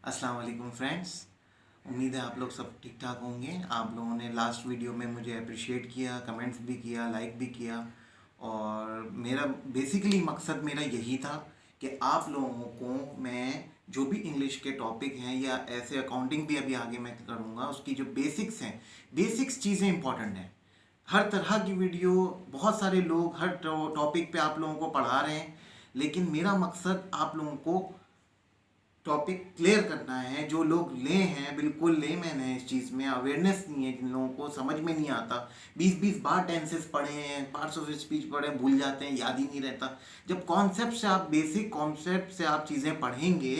अस्सलाम वालेकुम फ्रेंड्स। उम्मीद है आप लोग सब ठीक ठाक होंगे। आप लोगों ने लास्ट वीडियो में मुझे अप्रिशिएट किया, कमेंट्स भी किया, लाइक भी किया। और मेरा बेसिकली मकसद मेरा यही था कि आप लोगों को मैं जो भी इंग्लिश के टॉपिक हैं या ऐसे अकाउंटिंग भी अभी आगे मैं करूँगा, उसकी जो बेसिक्स हैं, बेसिक्स चीज़ें इंपॉर्टेंट हैं। हर तरह की वीडियो, बहुत सारे लोग हर टॉपिक पे आप लोगों को पढ़ा रहे हैं, लेकिन मेरा मकसद आप लोगों को टॉपिक क्लियर करना है। जो लोग ले हैं, बिल्कुल लेमैन है, इस चीज़ में अवेयरनेस नहीं है, जिन लोगों को समझ में नहीं आता, 20-20 बार टेंसेस पढ़े हैं, पार्ट्स ऑफ स्पीच पढ़े, भूल जाते हैं, याद ही नहीं रहता। जब कॉन्सेप्ट से आप, बेसिक कॉन्सेप्ट से आप चीज़ें पढ़ेंगे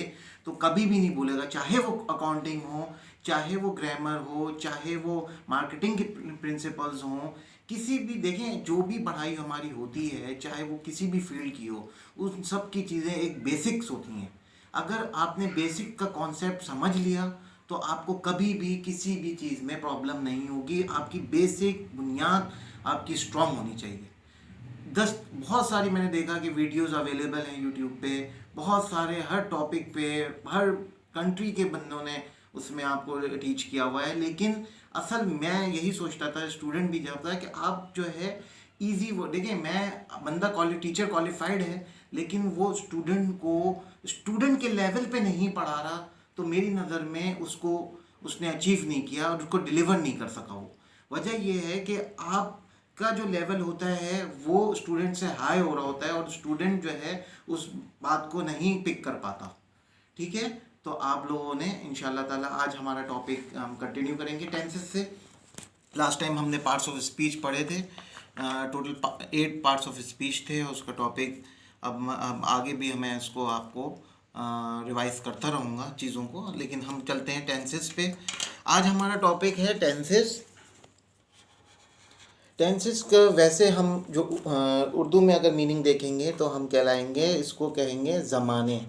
तो कभी भी नहीं भूलेगा, चाहे वो अकाउंटिंग हो, चाहे वो ग्रामर हो, चाहे वो मार्केटिंग के प्रिंसिपल्स हों, किसी भी, देखें, जो भी पढ़ाई हमारी होती है, चाहे वो किसी भी फील्ड की हो, उन सब की चीज़ें एक बेसिक्स होती हैं। अगर आपने बेसिक का कॉन्सेप्ट समझ लिया तो आपको कभी भी किसी भी चीज़ में प्रॉब्लम नहीं होगी। आपकी बेसिक बुनियाद आपकी स्ट्रांग होनी चाहिए। बहुत सारी मैंने देखा कि वीडियोस अवेलेबल हैं यूट्यूब पे, बहुत सारे हर टॉपिक पे, हर कंट्री के बंदों ने उसमें आपको टीच किया हुआ है। लेकिन असल मैं यही सोचता था, स्टूडेंट भी चाहता है कि आप जो है इजी, वो देखिए, मैं बंदा टीचर क्वालिफाइड है, लेकिन वो स्टूडेंट को स्टूडेंट के लेवल पे नहीं पढ़ा रहा, तो मेरी नज़र में उसको उसने अचीव नहीं किया और उसको डिलीवर नहीं कर सका। वो वजह ये है कि आप का जो लेवल होता है वो स्टूडेंट से हाई हो रहा होता है और स्टूडेंट जो है उस बात को नहीं पिक कर पाता। ठीक है, तो आप लोगों ने इंशाल्लाह ताला आज हमारा टॉपिक हम कंटिन्यू करेंगे टेंसेस से। लास्ट टाइम हमने पार्ट्स ऑफ स्पीच पढ़े थे, टोटल 8 पार्ट्स ऑफ स्पीच थे उसका टॉपिक। अब आगे भी मैं इसको आपको रिवाइज करता रहूँगा चीज़ों को, लेकिन हम चलते हैं टेंसेस पे। आज हमारा टॉपिक है टेंसेस। टेंसेस का वैसे हम जो उर्दू में अगर मीनिंग देखेंगे तो हम कहलाएंगे, इसको कहेंगे ज़माने।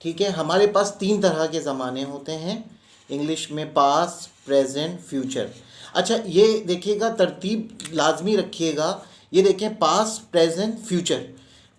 ठीक है, हमारे पास 3 तरह के ज़माने होते हैं इंग्लिश में, पास्ट, प्रेजेंट, फ्यूचर। अच्छा, ये देखिएगा, तरतीब लाजमी रखिएगा। ये देखें, पास्ट, प्रेजेंट, फ्यूचर।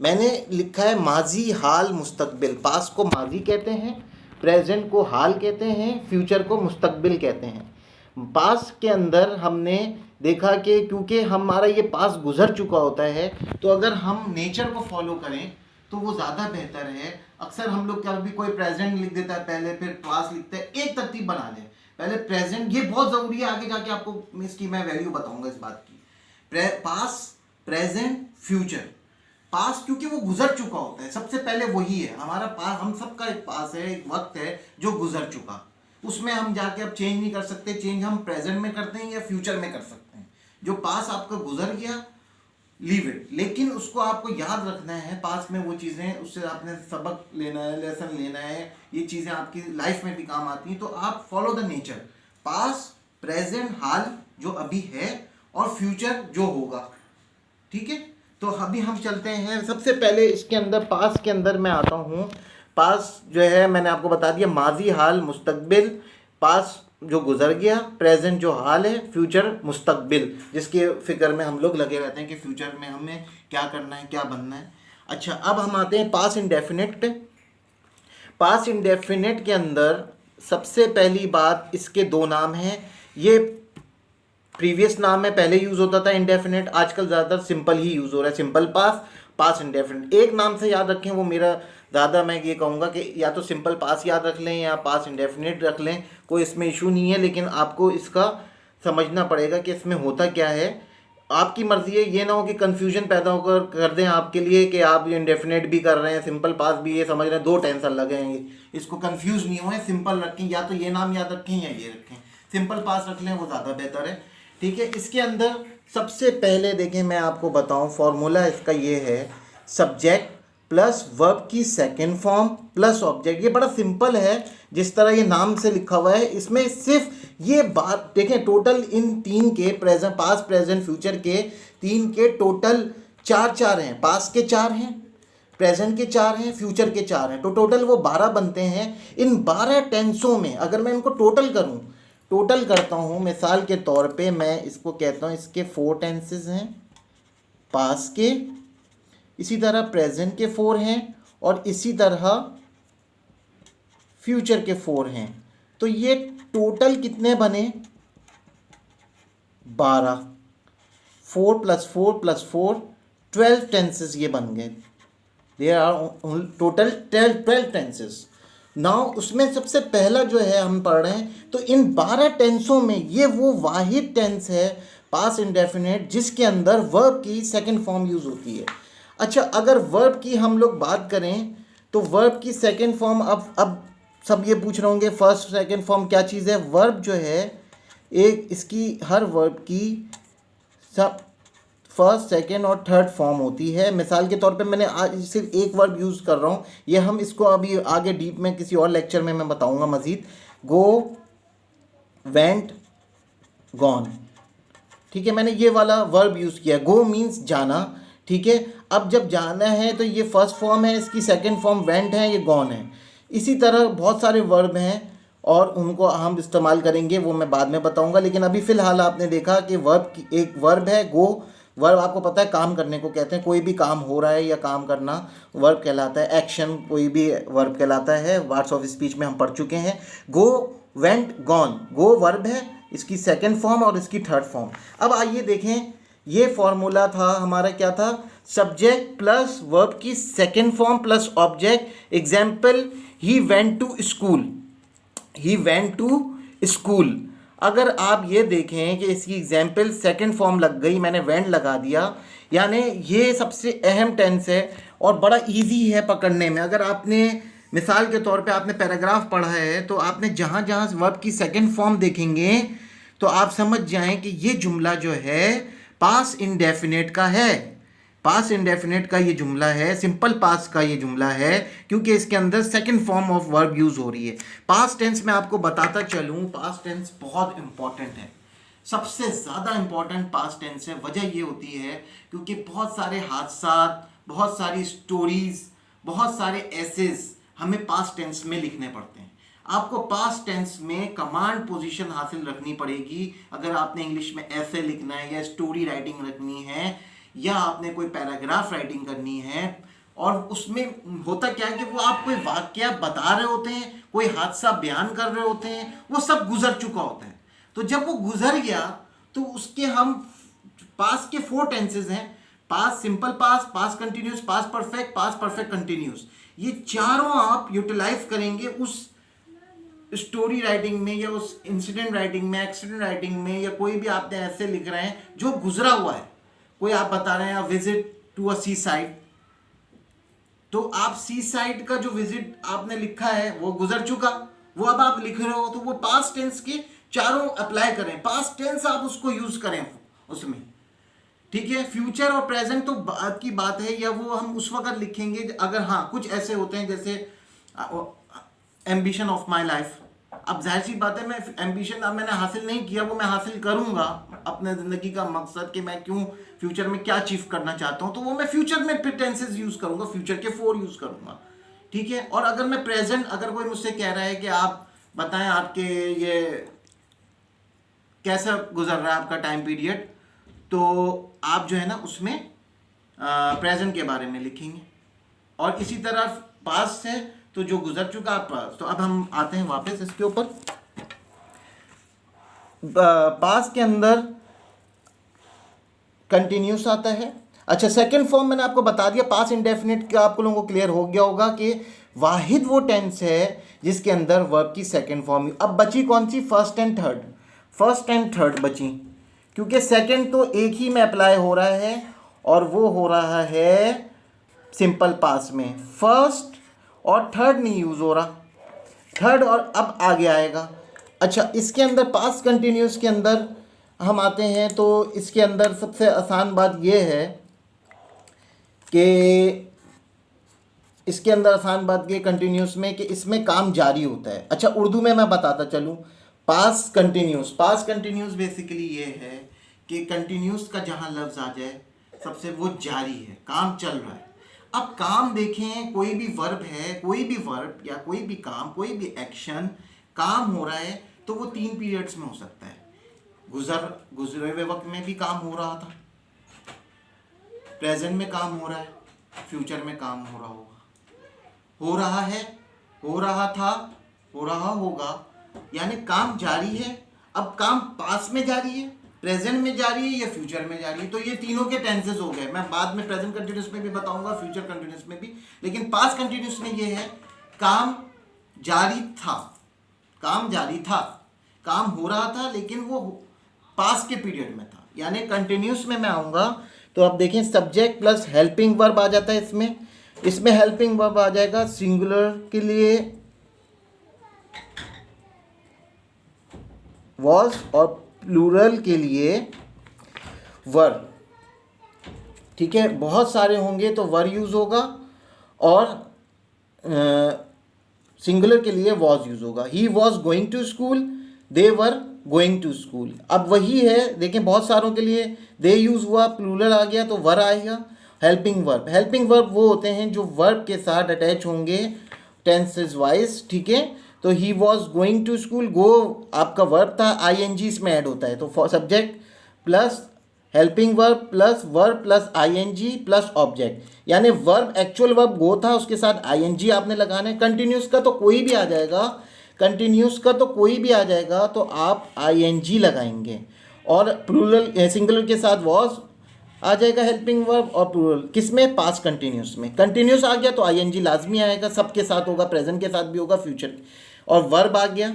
मैंने लिखा है माजी, हाल, मुस्तकबिल। पास्ट को माजी कहते हैं, प्रेजेंट को हाल कहते हैं, फ्यूचर को मुस्तकबिल कहते हैं। पास्ट के अंदर हमने देखा कि क्योंकि हमारा ये पास्ट गुजर चुका होता है, तो अगर हम नेचर को फॉलो करें तो वो ज़्यादा बेहतर है। अक्सर हम लोग कभी कोई प्रेजेंट लिख देता है पहले, फिर पास्ट लिखते हैं। एक तरतीब बना लें, पहले प्रेजेंट, ये बहुत ज़रूरी है, आगे जाके आपको इसकी मैं वैल्यू बताऊंगा इस बात की। Past, present, future. पास क्योंकि वो गुजर चुका होता है, सबसे पहले वही है हमारा पास। हम सबका एक पास है, एक वक्त है जो गुजर चुका, उसमें हम जाके अब चेंज नहीं कर सकते। चेंज हम प्रेजेंट में करते हैं या फ्यूचर में कर सकते हैं। जो पास आपका गुजर गया, लीव इट, लेकिन उसको आपको याद रखना है। पास में वो चीज़ें, उससे आपने सबक लेना है, लेसन लेना है, ये चीज़ें आपकी लाइफ में भी काम आती हैं। तो आप follow the nature, past, present, हाल जो अभी है, और फ्यूचर जो होगा। ठीक है, तो अभी हम चलते हैं। सबसे पहले इसके अंदर, पास के अंदर मैं आता हूँ। पास जो है मैंने आपको बता दिया, माजी, हाल, मुस्तकबिल। पास जो गुजर गया, प्रेजेंट जो हाल है, फ्यूचर मुस्तकबिल, जिसके फिक्र में हम लोग लगे रहते हैं कि फ्यूचर में हमें क्या करना है, क्या बनना है। अच्छा, अब हम आते हैं पास इंडेफिनिट पे। पास इंडेफिनिट के अंदर सबसे पहली बात, इसके 2 नाम हैं। ये प्रीवियस नाम में पहले यूज़ होता था इंडेफिनिट, आजकल ज़्यादातर सिंपल ही यूज़ हो रहा है, सिंपल पास, पास इंडेफिनिट। एक नाम से याद रखें, वो मेरा ज़्यादा, मैं ये कहूँगा कि या तो सिंपल पास याद रख लें या पास इंडेफिनिट रख लें, कोई इसमें इशू नहीं है। लेकिन आपको इसका समझना पड़ेगा कि इसमें होता क्या है। आपकी मर्ज़ी है, ये ना हो कि कन्फ्यूजन पैदा होकर कर दें आपके लिए कि आप ये इंडेफिनिट भी कर रहे हैं, सिंपल पास भी, ये समझ रहे हैं 2 टेंस अलग हैं। इसको कन्फ्यूज़ नहीं हुए, सिंपल रखें, या तो ये नाम याद रखें या ये रखें। सिंपल पास रख लें, वो ज़्यादा बेहतर है। ठीक है, इसके अंदर सबसे पहले देखें, मैं आपको बताऊं, फॉर्मूला इसका ये है, सब्जेक्ट प्लस वर्ब की सेकंड फॉर्म प्लस ऑब्जेक्ट। ये बड़ा सिंपल है, जिस तरह ये नाम से लिखा हुआ है। इसमें सिर्फ ये बात देखें, टोटल इन 3 के, प्रेजेंट, पास्ट, प्रेजेंट, फ्यूचर के 3 के टोटल 4 हैं। पास्ट के 4 हैं, प्रेजेंट के 4 हैं, फ्यूचर के 4 हैं, तो टोटल वो 12 बनते हैं। इन 12 टेंसों में अगर मैं इनको टोटल करता हूँ, मिसाल के तौर पे मैं इसको कहता हूँ, इसके 4 टेंसेस हैं, पास के, इसी तरह प्रेजेंट के 4 हैं, और इसी तरह फ्यूचर के 4 हैं। तो ये टोटल कितने बने? 12। 4 + 4 + 4 12 टेंसेस ये बन गए। There are total 12 tenses. Now उसमें सबसे पहला जो है हम पढ़ रहे हैं, तो इन 12 टेंसों में ये वो वाहिद टेंस है पास्ट इंडेफिनिट जिसके अंदर वर्ब की सेकंड फॉर्म यूज़ होती है। अच्छा, अगर वर्ब की हम लोग बात करें तो वर्ब की सेकंड फॉर्म, अब सब ये पूछ रहे होंगे फर्स्ट सेकंड फॉर्म क्या चीज़ है। वर्ब जो है एक, इसकी हर वर्ब की सब फर्स्ट सेकेंड और थर्ड फॉर्म होती है। मिसाल के तौर पे मैंने आज सिर्फ एक वर्ब यूज़ कर रहा हूँ, ये हम इसको अभी आगे डीप में किसी और लेक्चर में मैं बताऊँगा मज़ीद। गो, वेंट, गॉन, ठीक है, मैंने ये वाला वर्ब यूज़ किया। गो मीन्स जाना, ठीक है। अब जब जाना है तो ये फर्स्ट फॉर्म है, इसकी सेकेंड फॉर्म वेंट है, ये गॉन है। इसी तरह बहुत सारे वर्ब हैं और उनको हम इस्तेमाल करेंगे, वो मैं बाद में बताऊंगा। लेकिन अभी फ़िलहाल आपने देखा कि वर्ब की एक वर्ब है गो। वर्ब आपको पता है काम करने को कहते हैं, कोई भी काम हो रहा है या काम करना वर्ब कहलाता है। एक्शन कोई भी वर्ब कहलाता है, पार्ट्स ऑफ स्पीच में हम पढ़ चुके हैं। गो, वेंट, गॉन, गो वर्ब है, इसकी सेकंड फॉर्म और इसकी थर्ड फॉर्म। अब आइए देखें, ये फॉर्मूला था हमारा, क्या था? सब्जेक्ट प्लस वर्ब की second form plus object. Example, he went to school, he went to school. अगर आप ये देखें कि इसकी एग्जाम्पल सेकंड फॉर्म लग गई, मैंने वेंट लगा दिया, यानी ये सबसे अहम टेंस है और बड़ा इजी है पकड़ने में। अगर आपने मिसाल के तौर पे आपने पैराग्राफ पढ़ा है तो आपने जहाँ जहाँ वर्ब की सेकंड फॉर्म देखेंगे तो आप समझ जाएं कि ये जुमला जो है पास्ट इंडेफिनिट का है। पास्ट इंडेफिनिट का ये जुमला है, सिंपल पास्ट का ये जुमला है, क्योंकि इसके अंदर second form of verb use हो रही है। पास्ट टेंस में आपको बताता चलूं, पास्ट टेंस बहुत इंपॉर्टेंट है, सबसे ज़्यादा इंपॉर्टेंट पास्ट टेंस है। वजह ये होती है क्योंकि बहुत सारे हादसा, बहुत सारी स्टोरीज, बहुत सारे एसेस हमें पास्ट टेंस में लिखने पड़ते हैं। आपको पास्ट टेंस में कमांड पोजीशन हासिल रखनी पड़ेगी अगर आपने इंग्लिश में ऐसे लिखना है या स्टोरी राइटिंग रखनी है या आपने कोई पैराग्राफ राइटिंग करनी है। और उसमें होता क्या है कि वो आप कोई वाक्य बता रहे होते हैं, कोई हादसा बयान कर रहे होते हैं, वो सब गुजर चुका होता है। तो जब वो गुजर गया तो उसके हम पास्ट के 4 टेंसेज हैं, past simple past, past continuous, past perfect, past perfect continuous. ये चारों आप यूटिलाइज करेंगे उस स्टोरी राइटिंग में या उस इंसिडेंट राइटिंग में, एक्सीडेंट राइटिंग में, या कोई भी आपने ऐसे लिख रहे हैं जो गुजरा हुआ है। कोई आप बता रहे हैं visit to a sea side, तो आप सी साइड का जो विजिट आपने लिखा है वो गुजर चुका, वो अब आप लिख रहे हो तो वो पास्ट टेंस के चारों अप्लाई करें, पास्ट टेंस आप उसको यूज करें उसमें, ठीक है। फ्यूचर और प्रेजेंट तो बात की बात है, या वो हम उस वक्त लिखेंगे अगर, हाँ कुछ ऐसे होते हैं जैसे एम्बिशन ऑफ माई लाइफ। अब जाहिर सी बात है, मैं एम्बिशन अब मैंने हासिल नहीं किया, वो मैं हासिल करूंगा अपने ज़िंदगी का मकसद कि मैं क्यों फ्यूचर में क्या अचीव करना चाहता हूं, तो वो मैं फ्यूचर में फिर टेंसेस यूज़ करूंगा, फ्यूचर के 4 यूज़ करूंगा, ठीक है। और अगर मैं प्रेजेंट, अगर कोई मुझसे कह रहा है कि आप बताएं आपके ये कैसा गुजर रहा है आपका टाइम पीरियड, तो आप जो है ना उसमें प्रेजेंट के बारे में लिखेंगे। और इसी तरह पास्ट है तो जो गुजर चुका आप पास। तो अब हम आते हैं वापस इसके ऊपर। पास्ट के अंदर कंटिन्यूस आता है। अच्छा, सेकंड फॉर्म मैंने आपको बता दिया, पास्ट इंडेफिनिट का आप लोगों को क्लियर हो गया होगा कि वाहिद वो टेंस है जिसके अंदर वर्ब की सेकंड फॉर्म। अब बची कौन सी? First and third. First and third बची, क्योंकि सेकंड तो एक ही में अप्लाई हो रहा है और वो हो रहा है सिंपल पास्ट में। फर्स्ट और थर्ड नहीं यूज़ हो रहा, थर्ड और अब आगे आएगा। अच्छा, इसके अंदर पास्ट कंटिन्यूस के अंदर हम आते हैं तो इसके अंदर सबसे आसान बात यह है कि इसके अंदर आसान बात ये कंटिन्यूस में कि इसमें काम जारी होता है। अच्छा, उर्दू में मैं बताता चलूँ, past continuous, past continuous basically ये है कि कंटिन्यूस का जहाँ लफ्ज़ आ जाए सबसे वो जारी है, काम चल रहा है। अब काम देखें, कोई भी वर्ब है, कोई भी वर्ब या कोई भी काम, कोई भी एक्शन काम हो रहा है तो वो 3 पीरियड्स में हो सकता है। गुजरे हुए वक्त में भी काम हो रहा था, प्रेजेंट में काम हो रहा है, फ्यूचर में काम हो रहा होगा, हो रहा है, हो रहा था, हो रहा होगा, यानी काम जारी है। अब काम पास्ट में जारी है, प्रेजेंट में जारी है या फ्यूचर में जारी है। तो ये तीनों के टेंसेस हो गए। मैं बाद में प्रेजेंट कंटिन्यूस में भी बताऊंगा, फ्यूचर कंटिन्यूस में भी। लेकिन पास्ट कंटिन्यूस में ये है, काम जारी था, काम जारी था, काम हो रहा था, लेकिन वो पास्ट के पीरियड में था। यानी कंटिन्यूस में मैं आऊँगा तो आप देखें सब्जेक्ट प्लस हेल्पिंग वर्ब आ जाता है इसमें हेल्पिंग वर्ब आ जाएगा सिंगुलर के लिए वॉज और प्लूरल के लिए वर। ठीक है, बहुत सारे होंगे तो वर यूज़ होगा और सिंगुलर के लिए वॉज यूज़ होगा। He was going to school, they were going to school. अब वही है, देखें बहुत सारों के लिए दे यूज़ हुआ, प्लूरल आ गया तो वर आएगा। हेल्पिंग वर्ब वो होते हैं जो वर्ब के साथ अटैच होंगे टेंसेस वाइज। ठीक है, तो he was going to school, go आपका वर्ब था, आईएनजी इसमें ऐड होता है। तो subject plus helping verb plus ING plus object, यानी वर्ब एक्चुअल वर्ब गो था, उसके साथ आईएनजी आपने लगाना है। कंटिन्यूस का तो कोई भी आ जाएगा, तो आप आईएनजी लगाएंगे। और प्लूरल सिंगुलर के साथ वॉज आ जाएगा हेल्पिंग वर्ब, और प्लूरल किस में, पास्ट कंटिन्यूस में। कंटिन्यूस आ गया तो आईएनजी लाजमी आएगा, सबके साथ होगा, प्रेजेंट के साथ भी होगा, फ्यूचर। और वर्ब आ गया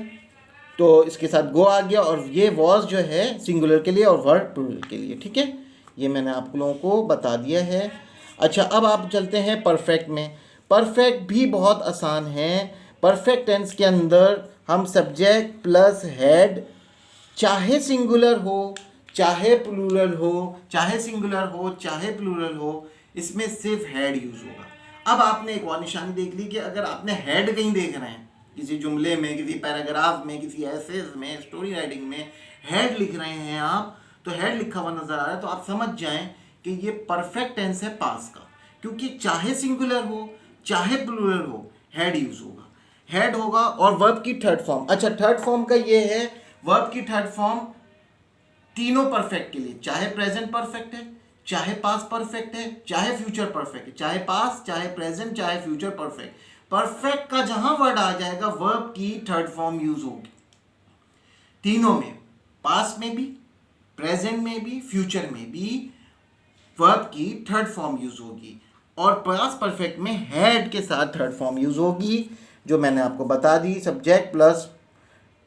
तो इसके साथ गो आ गया, और ये वॉज जो है सिंगुलर के लिए और वर्ब प्लूरल के लिए। ठीक है, ये मैंने आप लोगों को बता दिया है। अच्छा, अब आप चलते हैं परफेक्ट में। परफेक्ट भी बहुत आसान है। परफेक्ट टेंस के अंदर हम सब्जेक्ट प्लस हेड, चाहे सिंगुलर हो चाहे प्लूरल हो, चाहे सिंगुलर हो चाहे प्लूरल हो, इसमें सिर्फ हेड यूज होगा। अब आपने एक और निशानी देख ली कि अगर आपने हेड कहीं देख रहे हैं, किसी जुमले में, किसी पैराग्राफ में, किसी एसेज में, स्टोरी राइटिंग में हेड लिख रहे हैं आप, तो हेड लिखा हुआ नजर आ रहा है, तो आप समझ जाएं कि ये परफेक्ट टेंस है पास्ट का। क्योंकि चाहे सिंगुलर हो चाहे प्लूरल हो, हेड यूज होगा, हेड होगा। और वर्ब की थर्ड फॉर्म, अच्छा थर्ड फॉर्म का ये है, वर्ब की थर्ड फॉर्म तीनों परफेक्ट के लिए, चाहे प्रेजेंट परफेक्ट है, चाहे पास्ट परफेक्ट है, चाहे फ्यूचर परफेक्ट है, चाहे पास्ट, चाहे प्रेजेंट, चाहे फ्यूचर परफेक्ट, परफेक्ट का जहां वर्ड आ जाएगा वर्ब की थर्ड फॉर्म यूज होगी। तीनों में, पास्ट में भी, प्रेजेंट में भी, फ्यूचर में भी वर्ब की थर्ड फॉर्म यूज होगी। और पास्ट परफेक्ट में हेड के साथ थर्ड फॉर्म यूज होगी, जो मैंने आपको बता दी, subject plus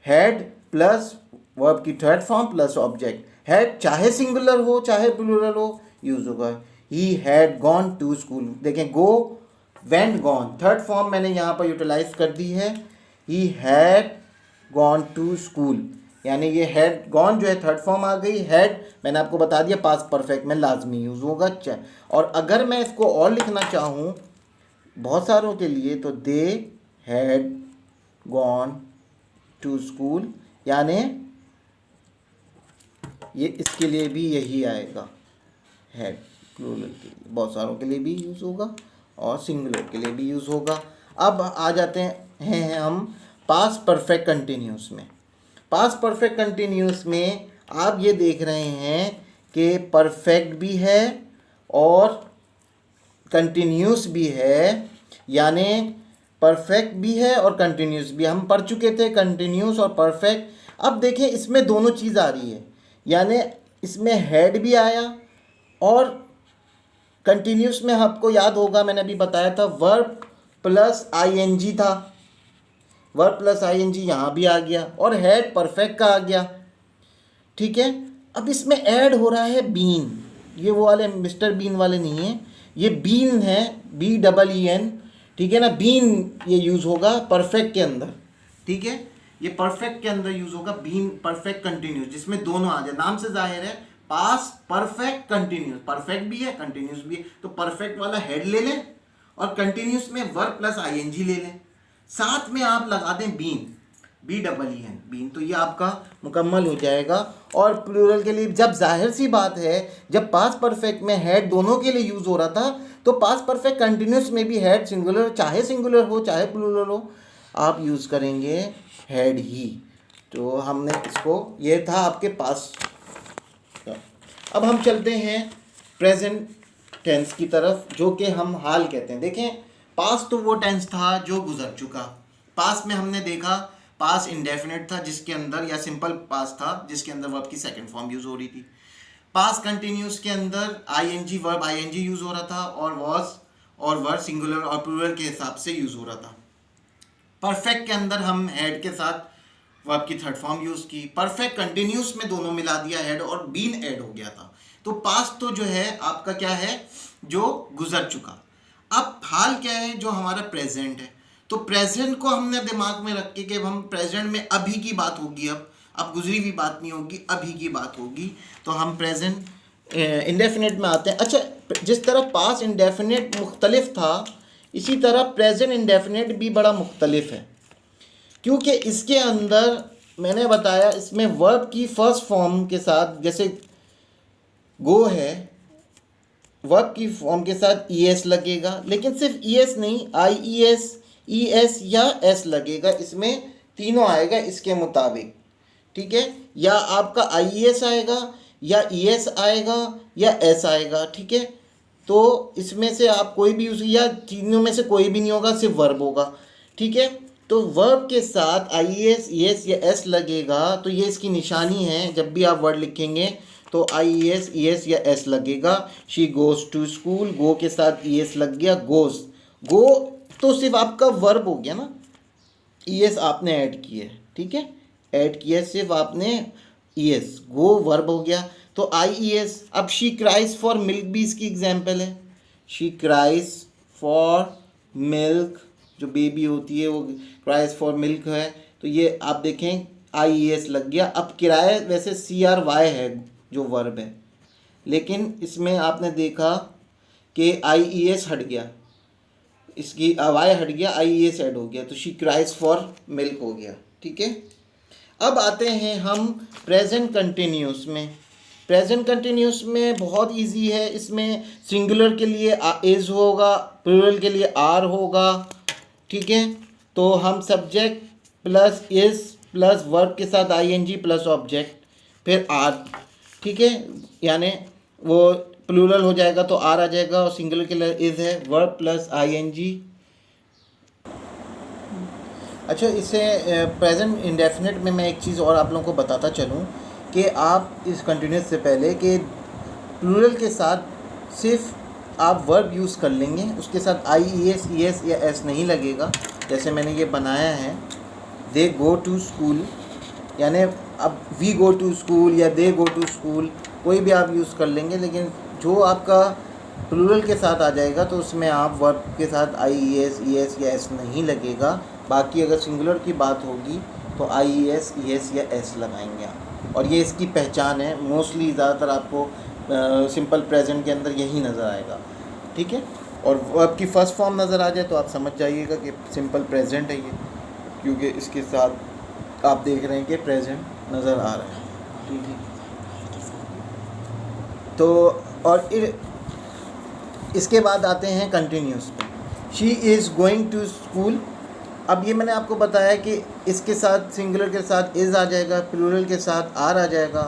had plus verb की third form plus object. Had चाहे सिंगुलर हो चाहे प्लूरल हो यूज होगा। He had gone to school, देखें go, went, gone, third form मैंने यहाँ पर यूटिलाइज कर दी है। He had gone to school, यानी ये हैड गॉन जो है थर्ड फॉर्म आ गई। हैड मैंने आपको बता दिया पास्ट परफेक्ट में लाजमी यूज होगा। और अगर मैं इसको और लिखना चाहूँ बहुत सारों के लिए, तो they had gone to school, यानी ये इसके लिए भी यही आएगा, हैड प्लूरल के लिए, बहुत सारों के लिए भी यूज़ होगा और सिंगुलर के लिए भी यूज़ होगा। अब आ जाते हैं हम पास्ट परफेक्ट कंटिन्यूस में। पास्ट परफेक्ट कंटिन्यूस में आप ये देख रहे हैं कि परफेक्ट भी है और कंटिन्यूस भी है, यानी परफेक्ट भी है और कंटिन्यूस भी। हम पढ़ चुके थे कंटिन्यूस और परफेक्ट। अब देखें इसमें दोनों चीज़ आ रही है, यानी इसमें हेड भी आया और कंटिन्यूस में आपको याद होगा मैंने अभी बताया था वर्ब प्लस आईएनजी था, वर्ब प्लस आईएनजी यहाँ भी आ गया और हेड परफेक्ट का आ गया। ठीक है, अब इसमें ऐड हो रहा है बीन, ये वो वाले मिस्टर बीन वाले नहीं है, ये बीन है, BEEN। ठीक है ना, बीन ये यूज़ होगा परफेक्ट के अंदर। ठीक है, ये परफेक्ट के अंदर यूज होगा, बीन परफेक्ट कंटिन्यूस, जिसमें दोनों आ जाए। नाम से जाहिर है पास्ट परफेक्ट कंटिन्यूस, परफेक्ट भी है कंटिन्यूस भी है, तो परफेक्ट वाला हेड ले लें और कंटिन्यूस में वर्ब प्लस आईएनजी ले लें, साथ में आप लगा दें बीन, BEEN, बीन, तो ये आपका मुकम्मल हो जाएगा। और प्लूरल के लिए जब जाहिर सी बात है, जब पास्ट परफेक्ट में हेड दोनों के लिए यूज हो रहा था, तो पास्ट परफेक्ट कंटिन्यूस में भी हेड सिंगुलर, चाहे सिंगुलर हो चाहे प्लूरल हो, आप यूज़ करेंगे हेड ही। तो हमने इसको, ये था आपके पास। अब हम चलते हैं प्रेजेंट टेंस की तरफ, जो कि हम हाल कहते हैं। देखें पास्ट तो वो टेंस था जो गुजर चुका, पास में हमने देखा पास इंडेफिनिट था जिसके अंदर, या सिंपल पास था जिसके अंदर वर्ब की सेकंड फॉर्म यूज हो रही थी। पास कंटिन्यूस के अंदर आईएनजी वर्ब आईएनजी यूज हो रहा था, और वॉज और वर सिंगुलर और प्लूरल के हिसाब से यूज हो रहा था। परफेक्ट के अंदर हम हेड के साथ वर्ब की थर्ड फॉर्म यूज की। परफेक्ट कंटिन्यूस में दोनों मिला दिया, हेड और बीन ऐड हो गया था। तो पास्ट तो जो है आपका क्या है, जो गुजर चुका। अब हाल क्या है, जो हमारा प्रेजेंट है। तो प्रेजेंट को हमने दिमाग में रख के कि हम प्रेजेंट में अभी की बात होगी, अब गुजरी हुई बात नहीं होगी, अभी की बात होगी। तो हम प्रेजेंट इंडेफिनिट में आते हैं। अच्छा, जिस तरह पास्ट इंडेफिनिट मुख्तलिफ था, इसी तरह प्रेजेंट इंडेफिनिट भी बड़ा मुख्तलिफ है, क्योंकि इसके अंदर मैंने बताया इसमें वर्ब की फर्स्ट फॉर्म के साथ, जैसे गो है, वर्ब की फॉर्म के साथ ईएस लगेगा, लेकिन सिर्फ ईएस नहीं, आईईएस, ईएस या एस लगेगा। इसमें तीनों आएगा इसके मुताबिक, ठीक है। या आपका आईईएस आएगा, या ईएस आएगा, या एस आएगा, ठीक है। तो इसमें से आप कोई भी यूज, या तीनों में से कोई भी नहीं होगा, सिर्फ वर्ब होगा, ठीक है। तो वर्ब के साथ आईईएस, ईएस या एस लगेगा, तो ये इसकी निशानी है। जब भी आप वर्ड लिखेंगे तो आईईएस, ईएस या एस लगेगा। शी गोज टू स्कूल, गो के साथ ईएस लग गया, गोज। गो तो सिर्फ आपका वर्ब हो गया ना, ईएस आपने ऐड किया है, ठीक है, ऐड किया सिर्फ आपने ईएस, गो वर्ब हो गया। तो आईईएस। अब शी क्राइज फॉर मिल्क भी इसकी एग्जाम्पल है। शी क्राइज फॉर मिल्क, जो बेबी होती है वो क्राइज फॉर मिल्क है। तो ये आप देखें आईईएस लग गया। अब किराए वैसे CRY है जो वर्ब है, लेकिन इसमें आपने देखा कि आईईएस हट गया, इसकी वाई हट गया, आईईएस ऐड हो गया, तो शी क्राइज फॉर मिल्क हो गया, ठीक है। अब आते हैं हम प्रेजेंट कंटिन्यूस में। प्रेजेंट कंटिन्यूस में बहुत इजी है। इसमें सिंगुलर के लिए इज होगा, प्लूरल के लिए आर होगा, ठीक है। तो हम subject plus is plus verb के साथ आईएनजी प्लस ऑब्जेक्ट फिर आर, ठीक है। यानी वो प्लूरल हो जाएगा तो आर आ जाएगा, और सिंगुलर के लिए इज है, वर्ब प्लस आईएनजी। अच्छा, इससे प्रेजेंट इंडेफिनिट में मैं एक चीज़ और आप लोगों को बताता चलूँ कि आप इस कंटिन्यूस से पहले कि प्लूरल के साथ सिर्फ आप वर्ब यूज़ कर लेंगे, उसके साथ आईईएस, ईएस या एस नहीं लगेगा। जैसे मैंने ये बनाया है, दे गो टू स्कूल, यानी अब वी गो टू स्कूल या दे गो टू स्कूल, कोई भी आप यूज़ कर लेंगे, लेकिन जो आपका प्लूरल के साथ आ जाएगा तो उसमें आप वर्ब के साथ आईईएस, ईएस या एस नहीं लगेगा। बाकी अगर सिंगुलर की बात होगी तो आईईएस, ईएस या एस लगाएंगे आप, और ये इसकी पहचान है। मोस्टली ज़्यादातर आपको सिंपल प्रेजेंट के अंदर यही नज़र आएगा, ठीक है। और वर्ब की फर्स्ट फॉर्म नज़र आ जाए तो आप समझ जाइएगा कि सिंपल प्रेजेंट है ये, क्योंकि इसके साथ आप देख रहे हैं कि प्रेजेंट नज़र आ रहा है, ठीक है। तो और इसके बाद आते हैं कंटिन्यूस पे। She is going to school. अब ये मैंने आपको बताया कि इसके साथ सिंगुलर के साथ इज़ आ जाएगा, प्लूरल के साथ आर आ जाएगा।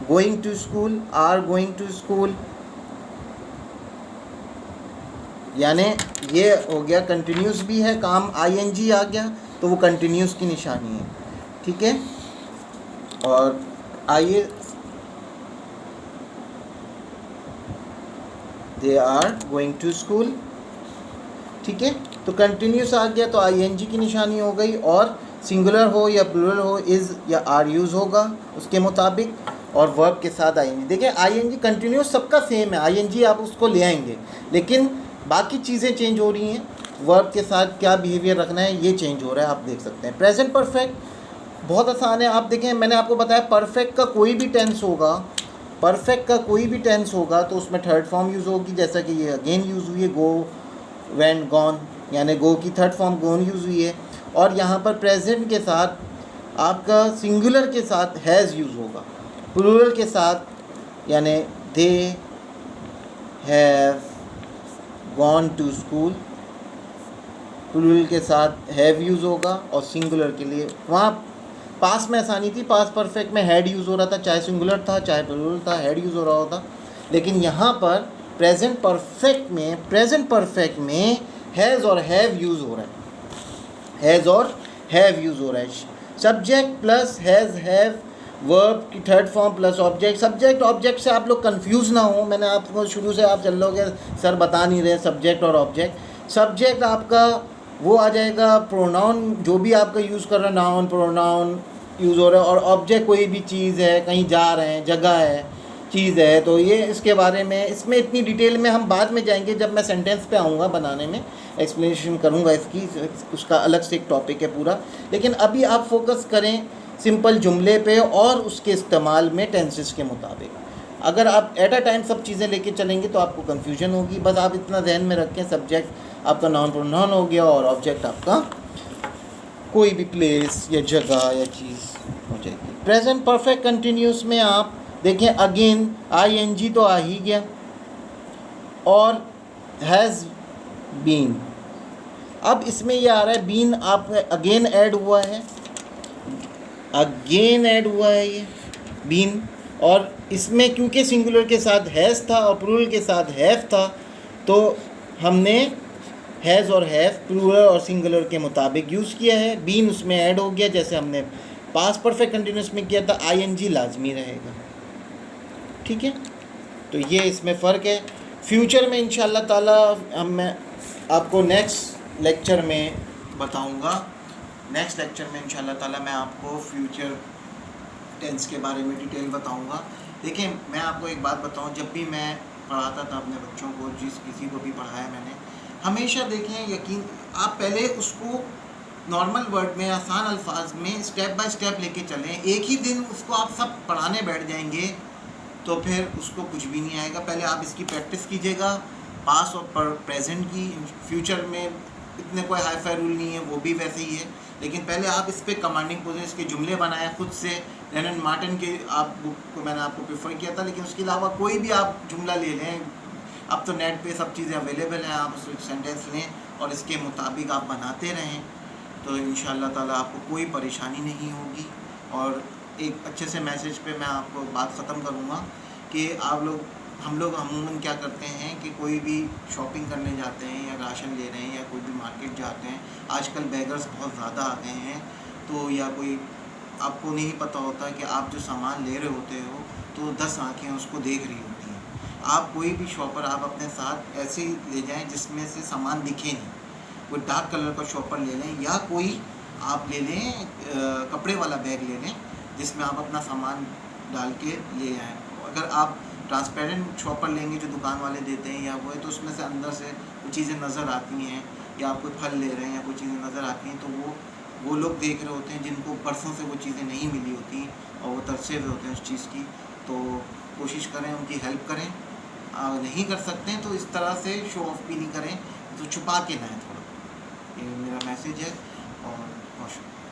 Going to school, are going to school, यानी ये हो गया कंटिन्यूस भी है, काम आईएनजी आ गया तो वो कंटिन्यूस की निशानी है, ठीक है। और आइए, they are going to school, ठीक है। तो कंटिन्यूस आ गया तो आईएनजी की निशानी हो गई, और सिंगुलर हो या प्लूरल हो इज़ या आर यूज़ होगा उसके मुताबिक, और वर्ब के साथ आईएनजी। देखिए आईएनजी कंटिन्यूस सबका सेम है, आईएनजी आप उसको ले आएंगे, लेकिन बाकी चीज़ें चेंज हो रही हैं। वर्ब के साथ क्या बिहेवियर रखना है ये चेंज हो रहा है, आप देख सकते हैं। प्रेजेंट परफेक्ट बहुत आसान है। आप देखें, मैंने आपको बताया परफेक्ट का कोई भी टेंस होगा, परफेक्ट का कोई भी टेंस होगा तो उसमें थर्ड फॉर्म यूज़ होगी, जैसा कि ये अगेन यूज़ हुई है, गो, वेंट, गॉन, यानी गो की थर्ड फॉर्म गोन यूज़ हुई है। और यहाँ पर प्रेजेंट के साथ आपका सिंगुलर के साथ हैज़ यूज़ होगा, प्लूरल के साथ यानी they have gone to school, plural के साथ हैव यूज़ होगा, और सिंगुलर के लिए वहाँ पास में आसानी थी, पास परफेक्ट में हैड यूज़ हो रहा था, चाहे सिंगुलर था चाहे प्लूरल था, हैड यूज़ हो रहा होता। लेकिन यहाँ पर प्रेजेंट परफेक्ट में हैज़ और हैव यूज़ हो रहा है, हैज़ और हैव यूज़ हो रहा है। Subject plus has have verb की third form plus object. Subject object से आप लोग कंफ्यूज ना हो, मैंने आपको शुरू से आप चल रहे सर बता नहीं रहे सब्जेक्ट और ऑब्जेक्ट। सब्जेक्ट आपका वो आ जाएगा प्रोनाउन, जो भी आपका यूज़ कर रहा है, नाउन प्रोनाउन यूज़ हो रहा है, और ऑब्जेक्ट कोई भी चीज़ है, कहीं जा रहे हैं, जगह है, चीज़ है। तो ये इसके बारे में, इसमें इतनी डिटेल में हम बाद में जाएंगे जब मैं सेंटेंस पे आऊँगा बनाने में, एक्सप्लेनेशन करूँगा इसकी, उसका अलग से एक टॉपिक है पूरा। लेकिन अभी आप फोकस करें सिंपल जुमले पे और उसके इस्तेमाल में टेंसेस के मुताबिक। अगर आप एट अ टाइम सब चीज़ें लेके चलेंगे तो आपको कन्फ्यूजन होगी। बस आप इतना जहन में रखें, सब्जेक्ट आपका नाउन प्रोनाउन हो गया और ऑब्जेक्ट आपका कोई भी प्लेस या जगह या चीज़ हो जाएगी। प्रेजेंट परफेक्ट कंटिन्यूस में आप देखें, अगेन ING तो आ ही गया, और हैज़ बीन। अब इसमें ये आ रहा है बीन, आप अगेन ऐड हुआ है, अगेन ऐड हुआ है ये बीन। और इसमें क्योंकि सिंगुलर के साथ हैज़ था और प्लूरल के साथ हैव था, तो हमने हैज़ और हैव प्लूरल और सिंगुलर के मुताबिक यूज़ किया है। बीन उसमें ऐड हो गया, जैसे हमने पास्ट परफेक्ट कंटिन्यूस में किया था। ING लाजमी रहेगा, ठीक है। तो ये इसमें फ़र्क है। फ्यूचर में इंशाल्लाह ताला मैं आपको नेक्स्ट लेक्चर में बताऊंगा। नेक्स्ट लेक्चर में इंशाल्लाह ताला मैं आपको फ्यूचर टेंस के बारे में डिटेल बताऊंगा। देखिए, मैं आपको एक बात बताऊं, जब भी मैं पढ़ाता था अपने बच्चों को, जिस किसी को भी पढ़ाया मैंने, हमेशा देखें, यकीन, आप पहले उसको नॉर्मल वर्ड में, आसान अल्फाज में स्टेप बाय स्टेप लेके चलें। एक ही दिन उसको आप सब पढ़ाने बैठ जाएंगे तो फिर उसको कुछ भी नहीं आएगा। पहले आप इसकी प्रैक्टिस कीजिएगा, पास्ट और प्रेजेंट की। फ्यूचर में इतने कोई हाई फाई रूल नहीं है, वो भी वैसे ही है, लेकिन पहले आप इस पर कमांडिंग पोजेस के जुमले बनाएं खुद से। लेनन मार्टिन के आप बुक को मैंने आपको प्रेफर किया था, लेकिन उसके अलावा कोई भी आप जुमला ले लें। अब तो नेट पे सब चीज़ें अवेलेबल हैं, आप उस सेंटेंस लें और इसके मुताबिक आप बनाते रहें, तो इंशाल्लाह ताला आपको कोई परेशानी नहीं होगी। और एक अच्छे से मैसेज पे मैं आपको बात ख़त्म करूँगा कि हम लोग अमूमन क्या करते हैं कि कोई भी शॉपिंग करने जाते हैं या राशन ले रहे हैं या कोई भी मार्केट जाते हैं, आजकल बेगर्स बहुत ज़्यादा आ गए हैं, तो या कोई आपको नहीं पता होता कि आप जो सामान ले रहे होते हो तो 10 आँखें उसको देख रही होती हैं। आप कोई भी शॉपर आप अपने साथ ऐसे ही ले जाएं जिसमें से सामान दिखे नहीं। कोई डार्क कलर का शॉपर ले लें, या कोई आप ले लें कपड़े वाला बैग ले लें जिसमें आप अपना सामान डाल के ले आएँ। अगर आप ट्रांसपेरेंट शॉपर लेंगे जो दुकान वाले देते हैं या वो है, तो उसमें से अंदर से कुछ चीज़ें नज़र आती हैं, या आप कोई फल ले रहे हैं या कुछ चीज़ें नज़र आती हैं, तो वो लोग देख रहे होते हैं जिनको बरसों से वो चीज़ें नहीं मिली होती और वो तरसे हुए होते हैं उस चीज़ की। तो कोशिश करें उनकी हेल्प करें। नहीं कर सकते हैं तो इस तरह से शो ऑफ भी नहीं करें, तो छुपा के लाएँ थोड़ा। ये मेरा मैसेज है। और बहुत शुक्रिया।